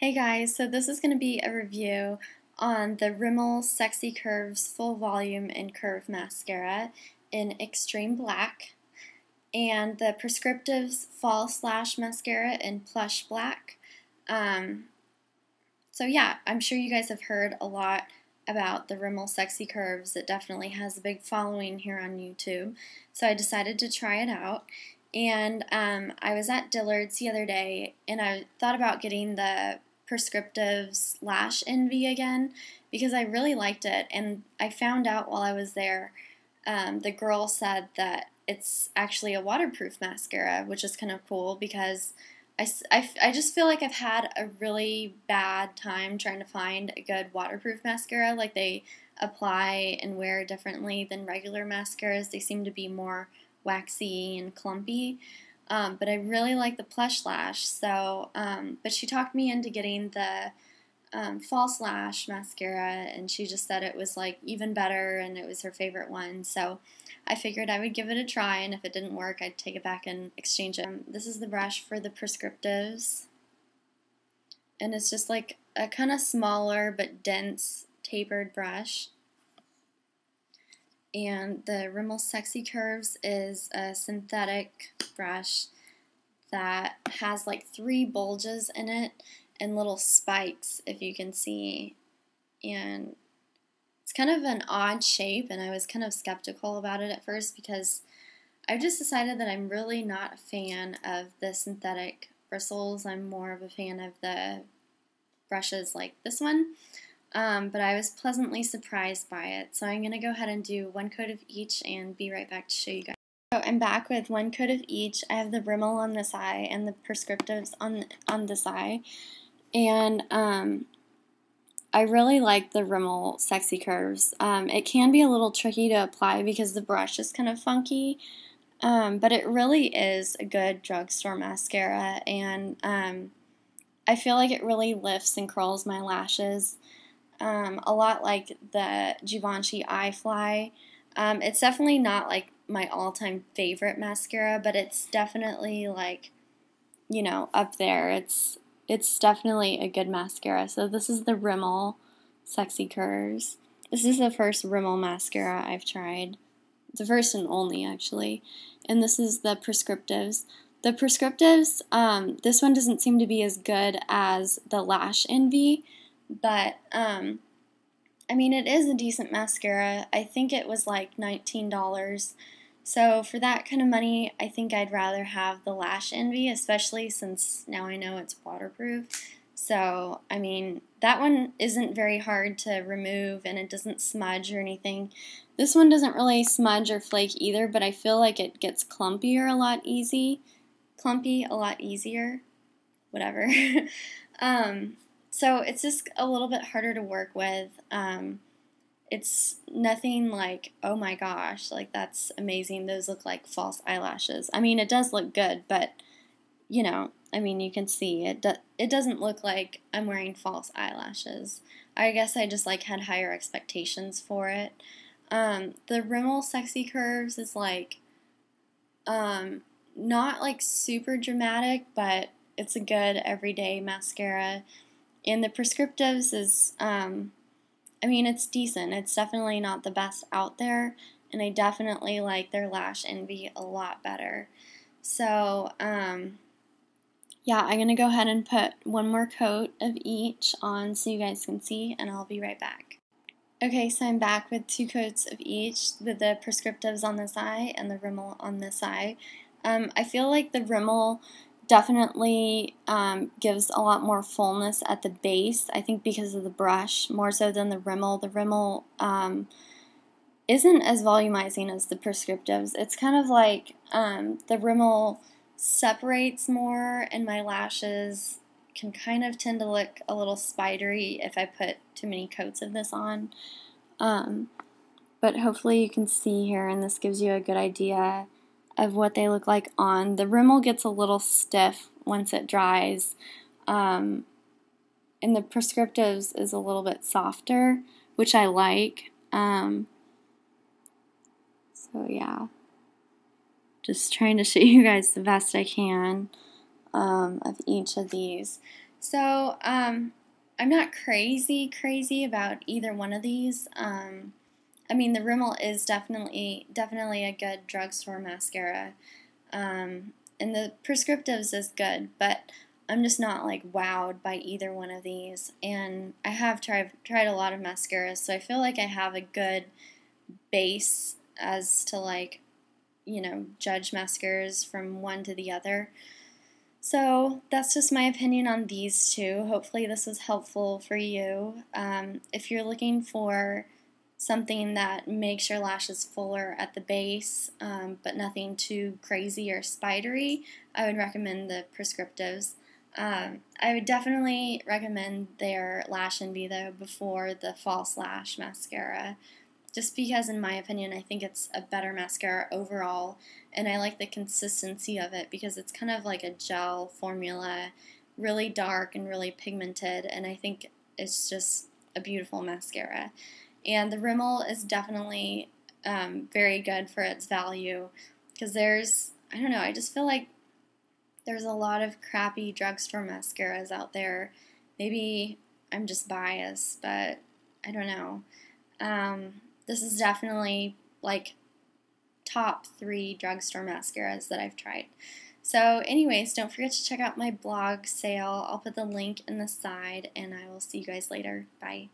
Hey guys, so this is going to be a review on the Rimmel Sexy Curves Full Volume and Curve Mascara in Extreme Black and the Prescriptives False Lash Mascara in Plush Black. So yeah, I'm sure you guys have heard a lot about the Rimmel Sexy Curves. It definitely has a big following here on YouTube, so I decided to try it out. And I was at Dillard's the other day, and I thought about getting the Prescriptives Lash Envy again because I really liked it. And I found out while I was there, the girl said that it's actually a waterproof mascara, which is kind of cool because I just feel like I've had a really bad time trying to find a good waterproof mascara. Like, they apply and wear differently than regular mascaras. They seem to be more waxy and clumpy, but I really like the Plush Lash. So, but she talked me into getting the False Lash mascara, and she just said it was like even better, and it was her favorite one. So I figured I would give it a try, and if it didn't work, I'd take it back and exchange it. This is the brush for the Prescriptives, and it's just like a kind of smaller but dense tapered brush. And the Rimmel Sexy Curves is a synthetic brush that has like 3 bulges in it and little spikes, if you can see. And it's kind of an odd shape, and I was kind of skeptical about it at first because I've just decided that I'm really not a fan of the synthetic bristles. I'm more of a fan of the brushes like this one. But I was pleasantly surprised by it. So I'm going to go ahead and do 1 coat of each and be right back to show you guys. So I'm back with 1 coat of each. I have the Rimmel on this eye and the Prescriptives on this eye. And I really like the Rimmel Sexy Curves. It can be a little tricky to apply because the brush is kind of funky. But it really is a good drugstore mascara. And I feel like it really lifts and curls my lashes. A lot like the Givenchy Eye Fly. It's definitely not like my all-time favorite mascara, but it's definitely like, you know, up there. It's definitely a good mascara. So this is the Rimmel Sexy Curves. This is the first Rimmel mascara I've tried. The first and only, actually. And this is the Prescriptives. The Prescriptives, this one doesn't seem to be as good as the Lash Envy. But, I mean, it is a decent mascara. I think it was like $19. So for that kind of money, I think I'd rather have the Lash Envy, especially since now I know it's waterproof. So, I mean, that one isn't very hard to remove, and it doesn't smudge or anything. This one doesn't really smudge or flake either, but I feel like it gets clumpy a lot easier. Whatever. So it's just a little bit harder to work with. It's nothing like, oh my gosh, like that's amazing. Those look like false eyelashes. I mean, it does look good, but you know, I mean, you can see it doesn't look like I'm wearing false eyelashes. I guess I just like had higher expectations for it. The Rimmel Sexy Curves is like not like super dramatic, but it's a good everyday mascara. And the Prescriptives is, I mean, it's decent. It's definitely not the best out there, and I definitely like their Lash Envy a lot better. So, yeah, I'm going to go ahead and put 1 more coat of each on so you guys can see, and I'll be right back. Okay, so I'm back with 2 coats of each, with the Prescriptives on this eye and the Rimmel on this eye. I feel like the Rimmel definitely gives a lot more fullness at the base, I think because of the brush, more so than the Rimmel. The Rimmel isn't as volumizing as the Prescriptives. It's kind of like the Rimmel separates more, and my lashes can kind of tend to look a little spidery if I put too many coats of this on. But hopefully you can see here, and this gives you a good idea of what they look like on. The Rimmel gets a little stiff once it dries, and the Prescriptives is a little bit softer, which I like. So yeah, just trying to show you guys the best I can of each of these. So, I'm not crazy about either one of these. I mean, the Rimmel is definitely a good drugstore mascara, and the Prescriptives is good, but I'm just not like wowed by either one of these. And I have tried a lot of mascaras, so I feel like I have a good base as to like, you know, judge mascaras from one to the other. So that's just my opinion on these two. Hopefully this was helpful for you. If you're looking for something that makes your lashes fuller at the base, but nothing too crazy or spidery, I would recommend the Prescriptives. I would definitely recommend their Lash Envy though before the False Lash mascara, just because in my opinion I think it's a better mascara overall, and I like the consistency of it because it's kind of like a gel formula, really dark and really pigmented, and I think it's just a beautiful mascara. And the Rimmel is definitely very good for its value, because I don't know, I just feel like there's a lot of crappy drugstore mascaras out there. Maybe I'm just biased, but I don't know. This is definitely like top 3 drugstore mascaras that I've tried. So anyways, don't forget to check out my blog sale. I'll put the link in the side, and I will see you guys later. Bye.